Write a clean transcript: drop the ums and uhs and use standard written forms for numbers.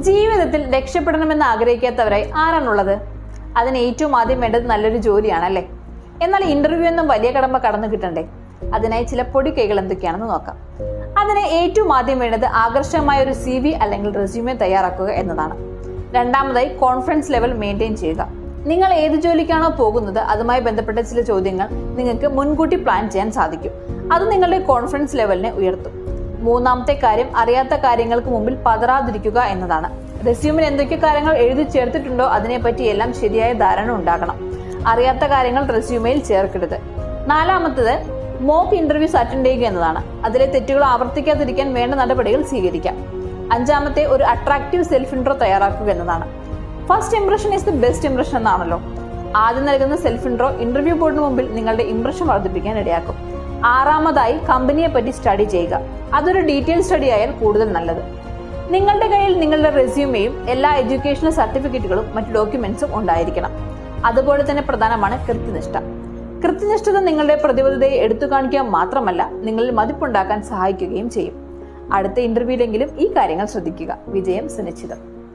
ജീവിതത്തിൽ രക്ഷപ്പെടണമെന്ന് ആഗ്രഹിക്കാത്തവരായി ആരാണുള്ളത്? അതിന് ഏറ്റവും ആദ്യം വേണ്ടത് നല്ലൊരു ജോലിയാണല്ലേ. എന്നാൽ ഇന്റർവ്യൂ എന്നും വലിയ കടമ്പ കടന്നു കിട്ടണ്ടേ? അതിനായി ചില പൊടിക്കൈകൾ എന്തൊക്കെയാണെന്ന് നോക്കാം. അതിന് ഏറ്റവും ആദ്യം വേണ്ടത് ആകർഷകമായ ഒരു CV അല്ലെങ്കിൽ റെസ്യൂമെ തയ്യാറാക്കുക എന്നതാണ്. രണ്ടാമതായി കോൺഫിഡൻസ് ലെവൽ മെയിൻറ്റെയിൻ ചെയ്യുക. നിങ്ങൾ ഏത് ജോലിക്കാണോ പോകുന്നത് അതുമായി ബന്ധപ്പെട്ട ചില ചോദ്യങ്ങൾ നിങ്ങൾക്ക് മുൻകൂട്ടി പ്ലാൻ ചെയ്യാൻ സാധിക്കും. അത് നിങ്ങളുടെ കോൺഫിഡൻസ് ലെവലിനെ ഉയർത്തും. മൂന്നാമത്തെ കാര്യം അറിയാത്ത കാര്യങ്ങൾക്ക് മുമ്പിൽ പതറാതിരിക്കുക എന്നതാണ്. റെസ്യൂമിൽ എന്തൊക്കെ കാര്യങ്ങൾ എഴുതി ചേർത്തിട്ടുണ്ടോ അതിനെപ്പറ്റി എല്ലാം ശരിയായ ധാരണ ഉണ്ടാകണം. അറിയാത്ത കാര്യങ്ങൾ റെസ്യൂമയിൽ ചേർക്കരുത്. നാലാമത്തത് മോക്ക് ഇന്റർവ്യൂസ് അറ്റൻഡ് ചെയ്യുക എന്നതാണ്. അതിലെ തെറ്റുകൾ ആവർത്തിക്കാതിരിക്കാൻ വേണ്ട നടപടികൾ സ്വീകരിക്കാം. അഞ്ചാമത്തെ ഒരു അട്രാക്റ്റീവ് സെൽഫ് ഇൻട്രോ തയ്യാറാക്കുക എന്നതാണ്. First impression is the best impression എന്നാണല്ലോ. ആദ്യം നൽകുന്ന സെൽഫ് ഇൻട്രോ ഇന്റർവ്യൂ ബോർഡിന് മുമ്പിൽ നിങ്ങളുടെ ഇംപ്രഷൻ വർദ്ധിപ്പിക്കാൻ ഇടയാക്കും. ആറാമതായി കമ്പനിയെ പറ്റി സ്റ്റഡി ചെയ്യുക. അതൊരു ഡീറ്റെയിൽ സ്റ്റഡി ആയാൽ കൂടുതൽ നല്ലത്. നിങ്ങളുടെ കയ്യിൽ നിങ്ങളുടെ റെസ്യൂമെയും എല്ലാ എഡ്യൂക്കേഷണൽ സർട്ടിഫിക്കറ്റുകളും മറ്റു ഡോക്യുമെന്റ്സും ഉണ്ടായിരിക്കണം. അതുപോലെ തന്നെ പ്രധാനമാണ് കൃത്യനിഷ്ഠ. കൃത്യനിഷ്ഠത നിങ്ങളുടെ പ്രതിബദ്ധതയെ എടുത്തു കാണിക്കുക മാത്രമല്ല നിങ്ങളിൽ മതിപ്പുണ്ടാക്കാൻ സഹായിക്കുകയും ചെയ്യും. അടുത്ത ഇന്റർവ്യൂവിലെങ്കിലും ഈ കാര്യങ്ങൾ ശ്രദ്ധിക്കുക. വിജയം സുനിശ്ചിതം.